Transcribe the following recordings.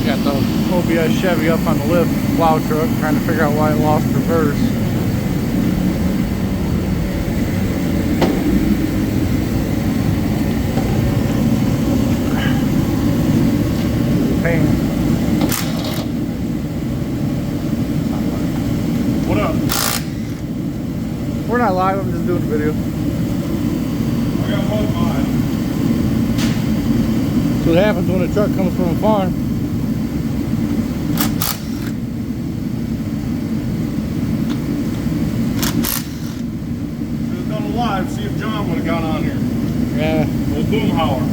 Got the OBS Chevy up on the lift plow truck, trying to figure out why it lost reverse. Pain. What up? We're not live, I'm just doing a video. I got both mine. That's what happens when a truck comes from a farm. Should have done a live, see if John would have got on here. Yeah. Little boom hauler.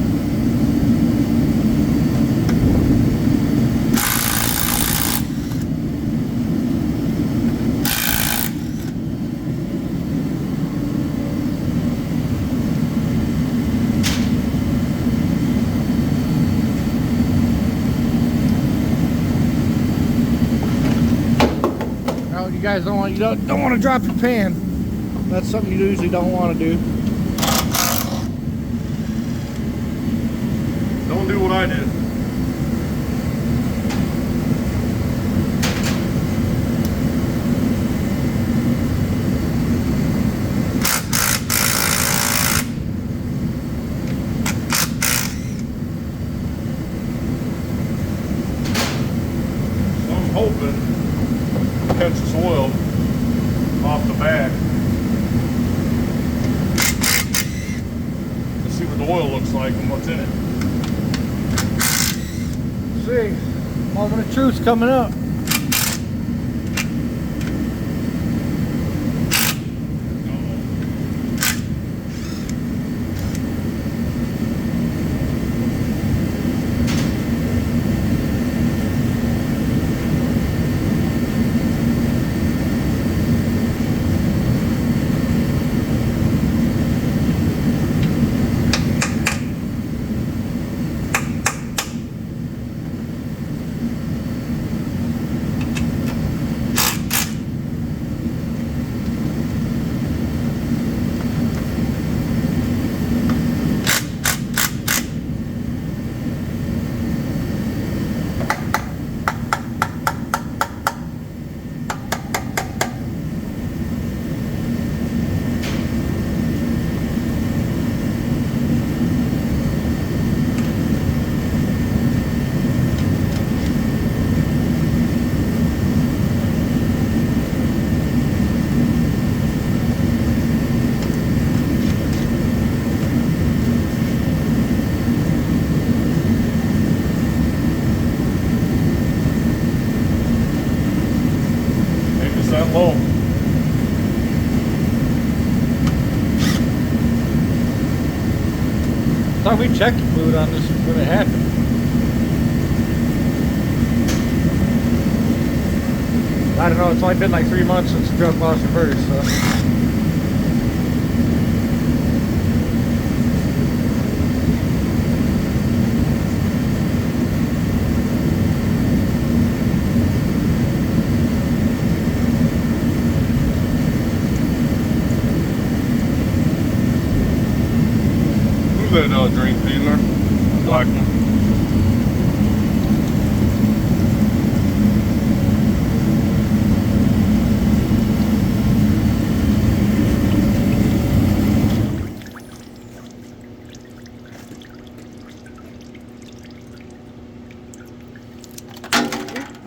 You guys don't want to drop your pan. That's something you usually don't want to do. Don't do what I did. So I'm hoping catch this oil off the back. Let's see what the oil looks like and what's in it. See, moment of truth's coming up. That low. I thought we checked the fluid on this when it happened. I don't know, it's only been like 3 months since the truck lost reverse, so. That drain cleaner, black one.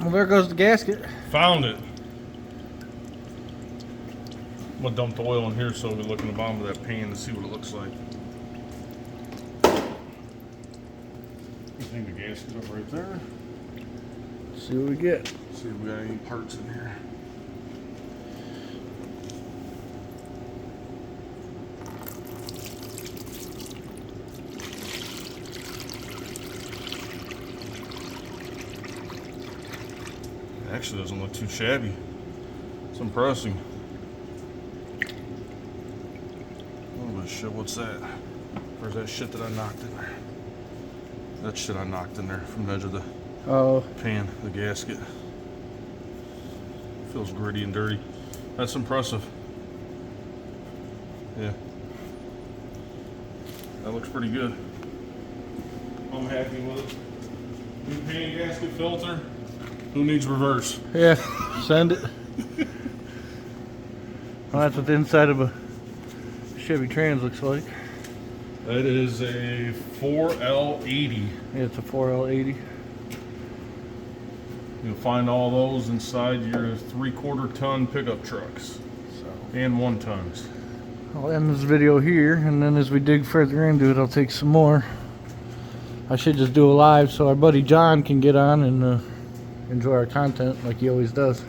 Well, there goes the gasket. Found it. I'm gonna dump the oil in here so we look in the bottom of that pan to see what it looks like. I think the gasket up right there. See what we get. See if we got any parts in here. It actually doesn't look too shabby. It's impressive. Oh shit, what's that? Where's that shit that I knocked in there? That shit I knocked in there from the edge of the pan, the gasket. Feels gritty and dirty. That's impressive. Yeah. That looks pretty good. I'm happy with it. New pan gasket filter. Who needs reverse? Yeah, send it. Well, that's what the inside of a Chevy Trans looks like. That is a 4L80. Yeah, it's a 4L80. You'll find all those inside your 3/4 ton pickup trucks and 1 tons. I'll end this video here, and then as we dig further into it, I'll take some more. I should just do a live so our buddy John can get on and enjoy our content like he always does.